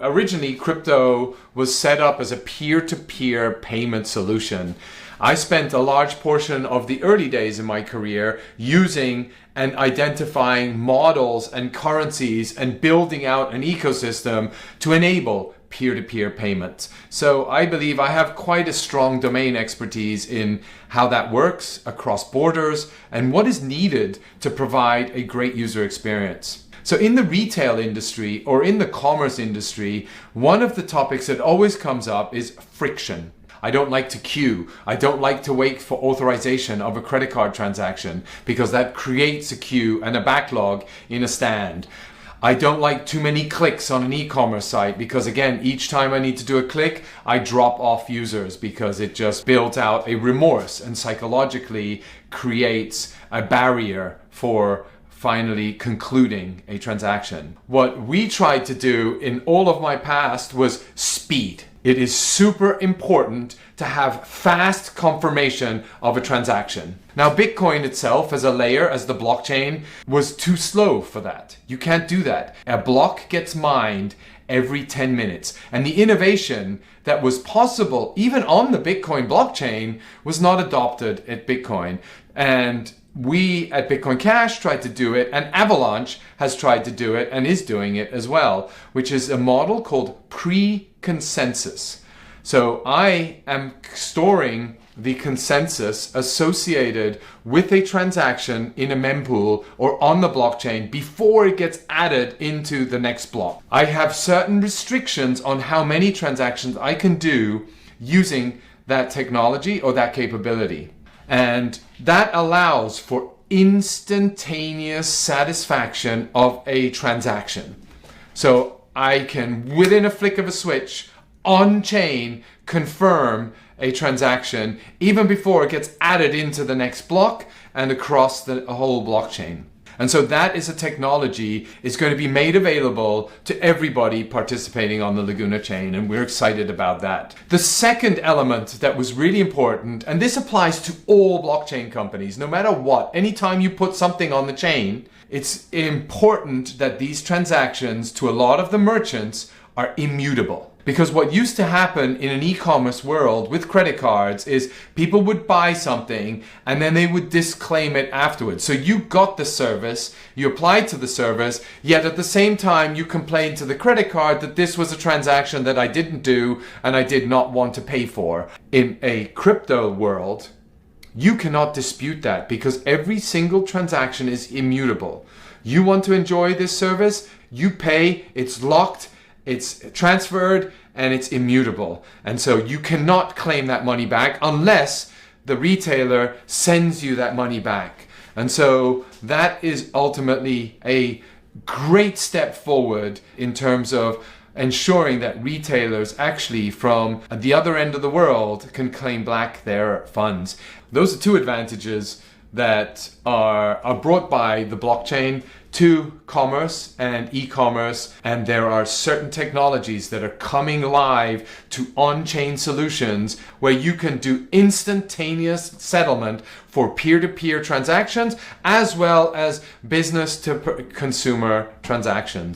originally crypto was set up as a peer-to-peer payment solution. I spent a large portion of the early days in my career using and identifying models and currencies and building out an ecosystem to enable peer-to-peer payments. So I believe I have quite a strong domain expertise in how that works across borders and what is needed to provide a great user experience. So in the retail industry or in the commerce industry, one of the topics that always comes up is friction. I don't like to queue. I don't like to wait for authorization of a credit card transaction because that creates a queue and a backlog in a stand. I don't like too many clicks on an e-commerce site because, again, each time I need to do a click, I drop off users because it just builds out a remorse and psychologically creates a barrier for finally concluding a transaction. What we tried to do in all of my past was speed. It is super important to have fast confirmation of a transaction. Now, Bitcoin itself as a layer, as the blockchain, was too slow for that. You can't do that. A block gets mined every 10 minutes. And the innovation that was possible, even on the Bitcoin blockchain, was not adopted at Bitcoin. And we at Bitcoin Cash tried to do it, and Avalanche has tried to do it and is doing it as well, which is a model called pre-consensus. So I am storing the consensus associated with a transaction in a mempool or on the blockchain before it gets added into the next block. I have certain restrictions on how many transactions I can do using that technology or that capability. And that allows for instantaneous satisfaction of a transaction. So I can, within a flick of a switch, on-chain, confirm a transaction even before it gets added into the next block and across the whole blockchain. And so that is a technology is going to be made available to everybody participating on the Laguna chain, and we're excited about that. The second element that was really important, and this applies to all blockchain companies, no matter what, anytime you put something on the chain, it's important that these transactions to a lot of the merchants are immutable. Because what used to happen in an e-commerce world with credit cards is people would buy something and then they would disclaim it afterwards. So you got the service, you applied to the service, yet at the same time you complained to the credit card that this was a transaction that I didn't do and I did not want to pay for. In a crypto world, you cannot dispute that because every single transaction is immutable. You want to enjoy this service, you pay, it's locked, it's transferred, and it's immutable. And so you cannot claim that money back unless the retailer sends you that money back. And so that is ultimately a great step forward in terms of ensuring that retailers actually from the other end of the world can claim back their funds. Those are two advantages that are brought by the blockchain to commerce and e-commerce, and there are certain technologies that are coming live to on-chain solutions where you can do instantaneous settlement for peer-to-peer transactions as well as business to consumer transactions.